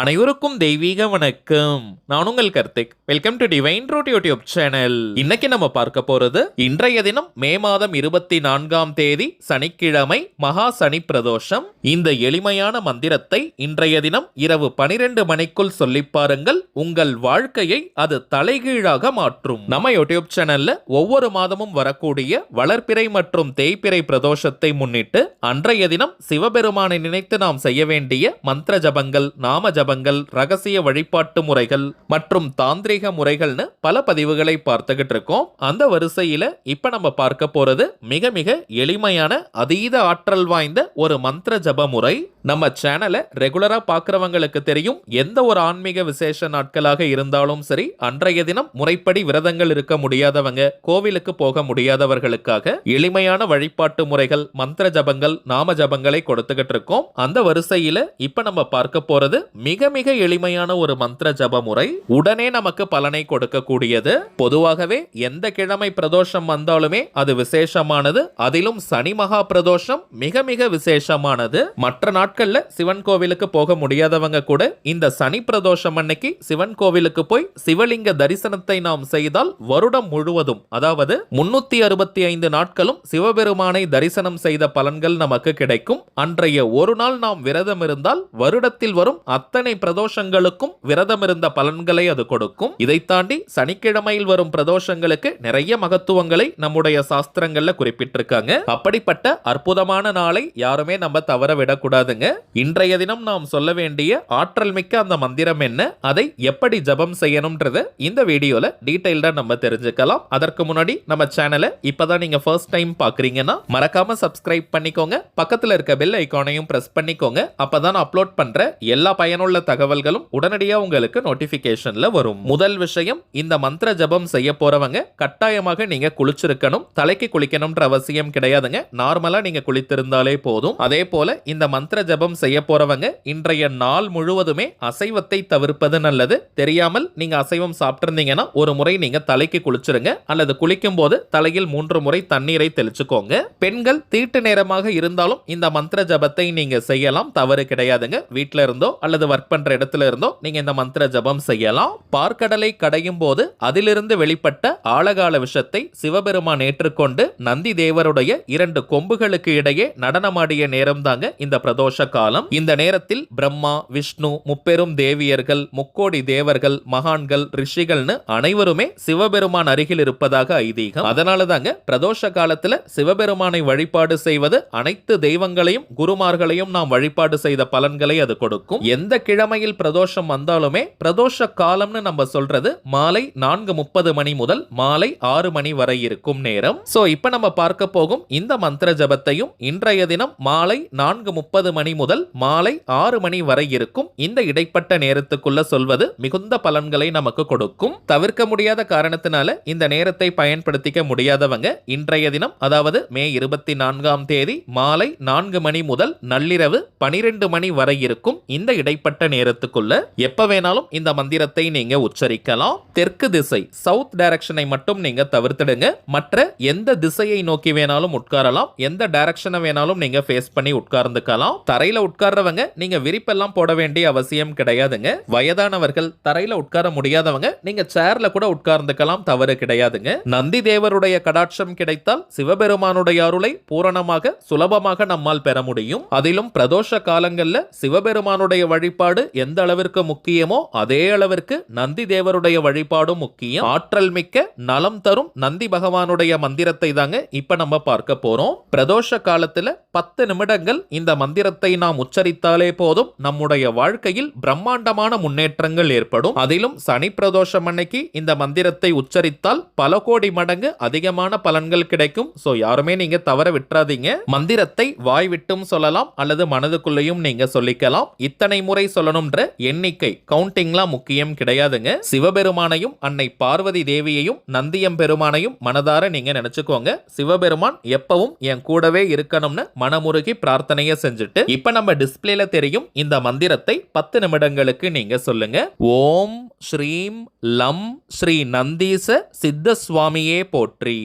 அனைவருக்கும் தெய்வீக வணக்கம். நான் உங்கள் Karthik. Welcome to divine root YouTube channel. இன்னைக்கு நம்ம பார்க்க போறது இன்றைய தினம் மே மாதம் 24ஆம் தேதி சனிக்கிழமை மகா சனி பிரதோஷம். இந்த எளிமையான மந்திரத்தை இன்றைய தினம் இரவு 12 மணிக்குள் சொல்லி பாருங்கள். உங்கள் வாழ்க்கையை அது தலைகீழாக மாற்றும். நம்ம யூடியூப் சேனல்ல ஒவ்வொரு மாதமும் வரக்கூடிய வளர்ப்பிறை மற்றும் தேய்பிறை பிரதோஷத்தை முன்னிட்டு அன்றைய தினம் சிவபெருமானை நினைத்து நாம் செய்ய வேண்டிய மந்திர ஜபங்கள், நாம ஜபங்கள், ரகசிய வழிபாட்டு முறைகள் மற்றும் தாந்திரிக முறைகள்னு பல பதிவுகளை பார்த்துக்கிட்டு இருக்கோம். அந்த வரிசையில இப்ப நம்ம பார்க்க போறது மிக மிக எளிமையான அதீத ஆற்றல் வாய்ந்த ஒரு மந்திர ஜப முறை. நம்ம சேனலை ரெகுலரா பார்க்கிறவங்களுக்கு தெரியும், எந்த ஒரு ஆன்மீக விசேஷ நாட்களாக இருந்தாலும் சரி, அன்றைய தினம் முறைப்படி விரதங்கள் இருக்க முடியாதவங்க, கோவிலுக்கு போக முடியாதவர்களுக்காக எளிமையான வழிபாட்டு முறைகள், மந்திர ஜபங்கள், நாம ஜபங்களை கொடுத்துக்கிட்டு இருக்கோம். அந்த வரிசையில இப்ப நம்ம பார்க்க போறது மிக மிக எளிமையான ஒரு மந்திர ஜப முறை. உடனே நமக்கு பலனை கொடுக்கக்கூடியது. பொதுவாகவே எந்த கிழமை பிரதோஷம் வந்தாலுமே அது விசேஷமானது. அதிலும் சனி மகா பிரதோஷம் மிக மிக விசேஷமானது. மற்ற நாட்கள்ல சிவன் கோவிலுக்கு போக முடியாதவங்க கூட இந்த சனி பிரதோஷம் அன்னைக்கு சிவன் கோவிலுக்கு போய் சிவலிங்க தரிசனத்தை நாம் செய்தால் வருடம் முழுவதும், அதாவது 365 நாட்களும் சிவபெருமானை தரிசனம் செய்த பலன்கள் நமக்கு கிடைக்கும். அன்றைய ஒரு நாள் நாம் விரதம் இருந்தால் வருடத்தில் வரும் அத்தனை பிரதோஷங்களுக்கும் விரதம் இருந்த பலன்களை அது கொடுக்கும். இதை தாண்டி சனிக்கிழமையில் வரும் பிரதோஷங்களுக்கு நிறைய மகத்துவங்களை நம்முடைய சாஸ்திரங்கள்ல குறிப்பிட்டிருக்காங்க. அப்படிப்பட்ட அற்புதமான நாளை யாருமே நம்ம தவற விடக்கூடாதுங்க. இன்றைய தினம் நாம் சொல்ல வேண்டிய ஆற்றல் மிக்க அந்த மந்திரம் என்ன, அதை எப்படி ஜபம் செய்யணும்ன்றத இந்த வீடியோல டீடைல்டா நம்ம தெரிஞ்சுக்கலாம். அதற்கு முன்னாடி நம்ம சேனலை இப்பதான் நீங்க ஃபர்ஸ்ட் டைம் பாக்குறீங்கன்னா மறக்காம சப்ஸ்கிரைப் பண்ணிக்கோங்க. பக்கத்துல இருக்க பெல் ஐகானையும் பிரஸ் பண்ணிக்கோங்க. அப்பதான் அப்லோட் பண்ற எல்லா பயனுள்ள தகவல்களும் உடனடியா உங்களுக்கு நோட்டிபிகேஷன்ல வரும். முதல் விஷயம், இந்த மந்திர ஜபம் செய்ய போறவங்க கட்டாயமாக நீங்க குளிச்சிருக்கணும். தலைக்கு குளிக்கணும்ன்ற அவசியம் கிடையாதுங்க. நார்மலா நீங்க குளித்திருந்தாலே போதும். அதே போல இந்த மந்திர ஜபம் செய்ய போறவங்க இன்றைய நாள் முழுவதுமே அசைவத்தை தவிர்ப்பது நல்லது. தெரியாமல் நீங்க அசைவம் சாப்பிட்டிருந்தீங்கன்னா ஒரு முறை நீங்க தலைக்கு குளிச்சிருங்க, அல்லது குளிக்கும் போது தலையில் 3 முறை தண்ணீரை தெளிச்சுக்கோங்க. பெண்கள் தீட்டு நேரமாக இருந்தாலும் இந்த மந்திர ஜபத்தை நீங்க செய்யலாம், தவறு கிடையாதுங்க. வீட்ல இருந்தோ அல்லது ஒர்க் பண்ற இடத்துல இருந்தோ நீங்க இந்த மந்திர ஜபம் செய்யலாம். பார்க்கடலை கடையும் போது அதிலிருந்து வெளிப்பட்ட ஆழகால விஷத்தை சிவபெருமான் ஏற்றுக்கொண்டு நந்தி தேவருடைய 2 கொம்புகளுக்கு இடையே நடனமாடிய நேரம் தாங்க இந்த பிரதோஷ காலம். இந்த நேரத்தில் பிரம்மா, விஷ்ணு, முப்பெரும் தேவியர்கள், முக்கோடி தேவர்கள், மகான்கள், ரிஷிகள்னு அனைவருமே சிவபெருமான் அருகில் இருப்பதாக ஐதீகம். அதனால தாங்க பிரதோஷ காலத்துல சிவபெருமானை வழிபாடு செய்வது அனைத்து தெய்வங்களையும் குருமார்களையும் நாம் வழிபாடு செய்த பலன்களை அது கொடுக்கும். எந்த கிழமையில் பிரதோஷம் வந்தாலுமே பிரதோஷ காலம்னு நம்ம சொல்றது மாலை 4:30 மணி முதல் மாலை 6 மணி வரை இருக்கும் நேரம். சோ இப்ப நம்ம பார்க்க போகும் இந்த மந்திர ஜபத்தையும் இன்றைய தினம் மாலை 4:30 மணி முதல் மாலை 6 மணி வரை இருக்கும் இந்த இடைப்பட்ட நேரத்துக்குள்ள சொல்வது மிகுந்த பலன்களை நமக்கு கொடுக்கும். தவிர்க்க முடியாத காரணத்தினால இந்த நேரத்தை பயன்படுத்திக்க முடியாதவங்க இன்றைய தினம், அதாவது மே 24ஆம் தேதி மாலை 4 மணி முதல் நள்ளிரவு 12 மணி வரை இருக்கும் இந்த இடைப்பட்ட நேரத்துக்குள்ள எப்ப வேணாலும் இந்த மந்திரத்தை நீங்க உச்சரிக்கலாம். தெற்கு திசை, சவுத் டைரக்ஷனை மட்டும் நீங்க தவிர்த்திடுங்க. மற்ற எந்த திசையை நோக்கி வேணாலும் உட்காரலாம், எந்த டைரக்ஷனை வேணாலும் நீங்க ஃபேஸ் பண்ணி உட்கார்ந்துக்கலாம். தரையில உட்கார்றவங்க நீங்க விரிப்பெல்லாம் போட வேண்டிய அவசியம் கிடையாதுங்க. வயதானவர்கள், தரையில உட்கார முடியாதவங்க நீங்க சேர்ல கூட உட்கார்ந்துக்கலாம், தவறு கிடையாதுங்க. நந்தி தேவருடைய கடாட்சம் கிடைத்தால் சிவபெருமானுடைய அருளை பூரணமாக சுலபமாக நம்மால் பெற முடியும். அதிலும் பிரதோஷ காலங்கள்ல சிவபெருமானுடைய வழிபாடு எந்த அளவிற்கு முக்கியமோ அதே அளவிற்கு நந்தி தேவருடைய வழிபாடும் முக்கியம். ஆற்றல் மிக்க நலம் தரும் நந்தி பகவானுடைய மந்திரத்தை தாங்க இப்ப நம்ம பார்க்க போறோம். பிரதோஷ காலத்துல 10 நிமிடங்கள் இந்த மந்திரத்தை நாம் உச்சரித்தாலே போதும், நம்முடைய வாழ்க்கையில் பிரம்மாண்டமான முன்னேற்றங்கள் ஏற்படும். அதிலும் சனி பிரதோஷம் அன்னைக்கு இந்த மந்திரத்தை உச்சரித்தால் பல கோடி மடங்கு அதிகமான பலன்கள் கிடைக்கும். சோ யாருமே நீங்க தவற விட்டுறாதீங்க. மந்திரத்தை வாய் விட்டும் சொல்லலாம் அல்லது மனதுக்குள்ளேயும் நீங்க சொல்லிக்கலாம். இத்தனை முறை சொல்லணும்ன்ற எண்ணிக்கை கவுண்டிங்லாம் முக்கியம் கிடையாதுங்க. சிவபெருமானையும் அன்னை பார்வதி தேவியையும் நந்தியம் பெருமானையும் மனதார நீங்க நினைச்சுக்கோங்க. சிவபெருமான் எப்பவும் என் கூடவே இருக்கணும்னு மனமுருகி பிரார்த்தனையை செஞ்சுட்டு இப்ப நம்ம டிஸ்பிளேல தெரியும் இந்த மந்திரத்தை 10 நிமிடங்களுக்கு நீங்க சொல்லுங்க. ஓம் ஸ்ரீம் லம் ஸ்ரீ நந்தீச சித்த சுவாமியே போற்றி.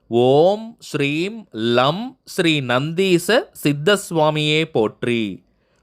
ஓம் ஸ்ரீம் லம் ஸ்ரீ நந்தீச சித்த சுவாமியே போற்றி.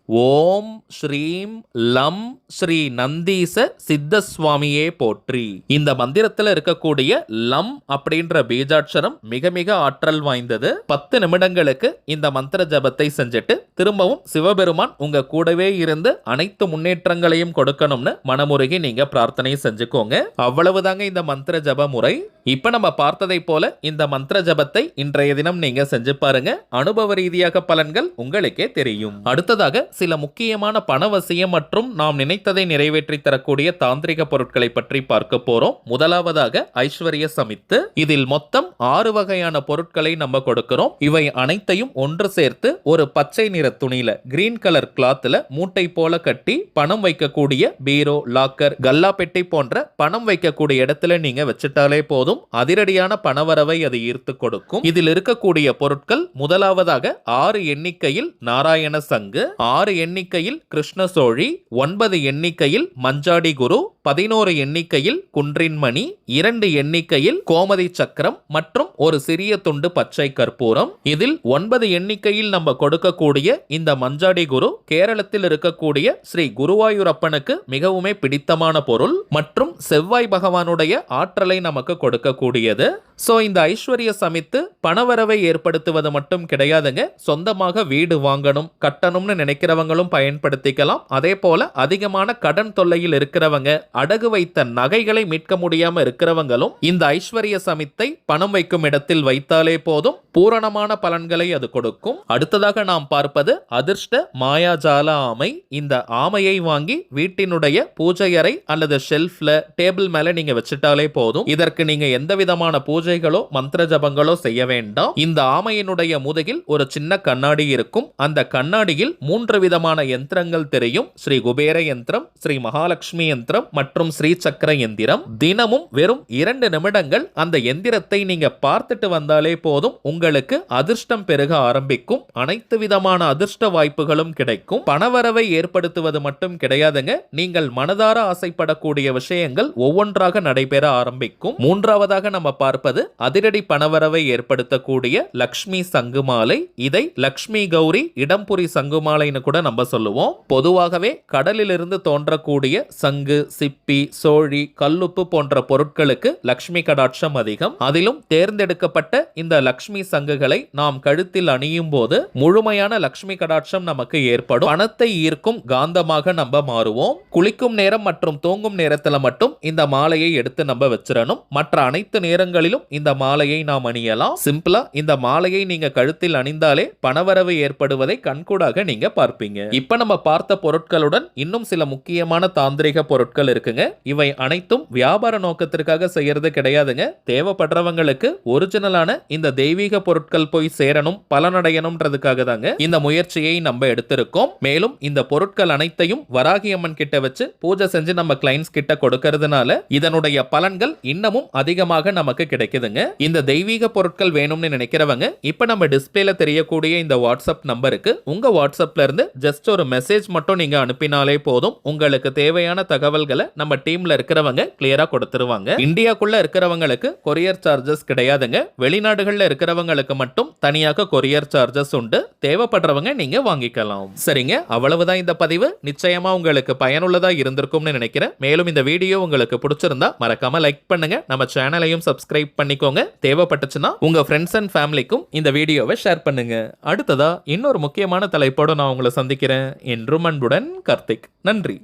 ஓம் ஸ்ரீம் லம் ஸ்ரீ நந்தீச சித்தசுவாமியே போற்றி. இந்த மந்திரத்துல இருக்கக்கூடிய லம் அப்படின்ற பீஜாட்சரம் மிக மிக ஆற்றல் வாய்ந்தது. 10 நிமிடங்களுக்கு இந்த மந்திர ஜபத்தை செஞ்சுட்டு திரும்பவும் சிவபெருமான் உங்க கூடவே இருந்து அனைத்து முன்னேற்றங்களையும் கொடுக்கணும்னு மனமுருகி நீங்க பிரார்த்தனை செஞ்சுக்கோங்க. அவ்வளவுதாங்க இந்த மந்திர ஜப முறை. இப்ப நம்ம பார்த்ததை போல இந்த மந்திர ஜபத்தை இன்றைய தினம் நீங்க செஞ்சு பாருங்க. அனுபவ ரீதியாக பலன்கள் உங்களுக்கே தெரியும். அடுத்ததாக சில முக்கியமான பணவசியம் மற்றும் நாம் நினைத்ததை நிறைவேற்றி தரக்கூடிய தாந்திரிக பொருட்களை பற்றி பார்க்க போறோம். முதலாவதாக ஐஸ்வர்ய சமித்து. இதில் மொத்தம் 6 வகையான பொருட்களை நம்ம கொடுக்கிறோம். இவை அனைத்தையும் ஒன்று சேர்த்து ஒரு பச்சை நிற துணியில கிரீன் கலர் கிளாத்ல மூட்டை போல கட்டி பணம் வைக்கக்கூடிய பீரோ, லாக்கர், கல்லா பெட்டி போன்ற பணம் வைக்கக்கூடிய இடத்துல நீங்க வச்சுட்டாலே போதும். அதிரடியான பணவரவை அது ஈர்த்து கொடுக்கும். இதில் இருக்கக்கூடிய பொருட்கள் முதலாவதாக 6 எண்ணிக்கையில் நாராயண சங்கு, 6 எண்ணிக்கையில் கிருஷ்ண சோழி, 9 எண்ணிக்கையில் மஞ்சாடி குரு, 11 எண்ணிக்கையில் குன்றின்மணி, 2 எண்ணிக்கையில் கோமதி சக்கரம் மற்றும் ஒரு சிறிய துண்டு பச்சை கற்பூரம். இதில் 9 எண்ணிக்கையில் நம்ம கொடுக்கக்கூடிய இந்த மஞ்சாடி குரு கேரளத்தில் இருக்கக்கூடிய ஸ்ரீ குருவாயூரப்பனுக்கு மிகவுமே பிடித்தமான பொருள் மற்றும் செவ்வாய் பகவானுடைய ஆற்றலை நமக்கு கொடுக்கக்கூடியது. சோ இந்த ஐஸ்வர்ய சமித்து பணவரவை ஏற்படுத்துவது மட்டும் கிடையாதுங்க. சொந்தமாக வீடு வாங்கணும் கட்டணும்னு நினைக்கிறவங்களும் பயன்படுத்திக்கலாம். அதே போல அதிகமான கடன் தொல்லையில் இருக்கிறவங்க, அடகு வைத்த நகைகளை மீட்க முடியாம இருக்கிறவங்களும் இந்த ஐஸ்வர்ய சமித்தை பணம் வைக்கும் இடத்தில் வைத்தாலே போதும், பூரணமான பலன்களை அது கொடுக்கும். அடுத்ததாக நாம் பார்ப்பது அதிர்ஷ்ட மாயாஜால ஆமை. இந்த ஆமையை வாங்கி வீட்டினுடைய பூஜை அறை அல்லது ஷெல்ஃப்ல, டேபிள் மேல நீங்க வச்சுட்டாலே போதும். இதற்கு நீங்க எந்த விதமான பூஜைகளோ மந்திர ஜபங்களோ செய்ய வேண்டாம். இந்த ஆமையினுடைய முதுகில் ஒரு சின்ன கண்ணாடி இருக்கும். அந்த கண்ணாடியில் 3 விதமான யந்திரங்கள் தெரியும். ஸ்ரீ குபேர யந்திரம், ஸ்ரீ மகாலட்சுமி யந்திரம் மற்றும் ஸ்ரீ சக்கர யந்திரம். தினமும் வெறும் 2 நிமிடங்கள் அந்த எந்திரத்தை நீங்க பார்த்துட்டு வந்தாலே போதும், உங்களுக்கு அதிர்ஷ்டம் பெருக ஆரம்பிக்கும். அனைத்து விதமான அதிர்ஷ்ட வாய்ப்புகளும் கிடைக்கும். பணவரவை ஏற்படுத்துவது மட்டும் கிடையாதுங்க, நீங்கள் மனதார ஆசைப்படக்கூடிய விஷயங்கள் ஒவ்வொன்றாக நடைபெற ஆரம்பிக்கும். மூன்றாவதாக நம்ம பார்ப்பது அதிரடி பணவரவை ஏற்படுத்தக்கூடிய லக்ஷ்மி சங்கு மாலை. இதை லக்ஷ்மி கௌரி இடம்புரி சங்கு மாலைன்னு கூட நம்ம சொல்லுவோம். பொதுவாகவே கடலிலிருந்து தோன்றக்கூடிய சங்கு, சிப்பி, சோழி, கல்லுப்பு போன்ற பொருட்களுக்கு லக்ஷ்மி கடாட்சம் அதிகம். அதிலும் தேர்ந்தெடுக்கப்பட்ட இந்த லக்ஷ்மி சங்குகளை நாம் கழுத்தில் அணியும் போது முழுமையான லக்ஷ்மி கடாட்சம் நமக்கு ஏற்படும். பணத்தை ஈர்க்கும் காந்தமாக நம்ம மாறுவோம். குளிக்கும் நேரம் மற்றும் தூங்கும் நேரத்துல மட்டும் இந்த மாலையை எடுத்து நம்ம வச்சிடணும். மற்ற அனைத்து நேரங்களிலும் இந்த மாலையை நாம் அணியலாம். சிம்பிளா இந்த மாலையை நீங்க கழுத்தில் அணிந்தாலே பணவரவு ஏற்படுவதை கண்கூடாக நீங்க பார்ப்பீங்க. இப்ப நம்ம பார்த்த பொருட்களுடன் இன்னும் சில முக்கியமான தாந்திரிக பொருட்கள் இருக்குங்க. இவை அனைத்தும் வியாபார நோக்கத்திற்காக செய்யறது கிடையாதுங்க. தேவைப்படுறவங்களுக்கு ஒரிஜினலான இந்த தெய்வீக பொருட்கள் போய் சேரணும், பலனடையணும்ன்றதுக்காக தாங்க இந்த முயற்சியை நம்ம எடுத்திருக்கோம். மேலும் இந்த பொருட்கள் அனைத்தையும் வராகி அம்மன் கிட்ட வச்சு பூஜை செஞ்சு நம்ம கிளைண்ட்ஸ் கிட்ட கொடுக்கறதுனால இதனுடைய பலன்கள் இன்னமும் அதிகமாக நமக்கு கிடைக்குதுங்க. இந்த தெய்வீக பொருட்கள் வேணும்னு நினைக்கிறவங்க இப்ப நம்ம டிஸ்பிளேல தெரியக்கூடிய இந்த வாட்ஸ்அப் நம்பருக்கு உங்க வாட்ஸ்அப்ல இருந்து ஜஸ்ட் ஒரு மெசேஜ் மட்டும் நீங்க அனுப்பினாலே போதும். உங்களுக்கு தேவையான தகவல்களை நம்ம டீம்ல இருக்கிறவங்க கிளியரா கொடுத்துருவாங்க. இந்தியாக்குள்ள இருக்கிறவங்களுக்கு கொரியர் சார்ஜஸ் கிடையாதுங்க. வெளிநாடுகள்ல இருக்கிறவங்களுக்கு மட்டும் தனியாக கொரியர் சார்ஜஸ் உண்டு. தேவைப்படுறவங்க நீங்க வாங்கிக்கலாம். சரிங்க, அவ்வளவுதான் இந்த பதிவு. நிச்சயமா உங்களுக்கு பயனுள்ளதா இருந்திருக்கும்னு நினைக்கிறேன். மேலும் இந்த வீடியோ உங்களுக்கு பிடிச்சிருந்தா மறக்காம லைக் பண்ணுங்க. நம்ம சேனலையும் சப்ஸ்கிரைப் பண்ணிக்கோங்க. தேவைப்பட்டுச்சுன்னா உங்க ஃப்ரெண்ட்ஸ் அண்ட் ஃபேமிலிக்கும் இந்த வீடியோவை ஷேர் பண்ணுங்க. அடுத்ததா இன்னொரு முக்கியமான தலைப்போட நான் உங்களை சந்திக்கிறேன். என்றும் அன்புடன் கார்த்திக். நன்றி.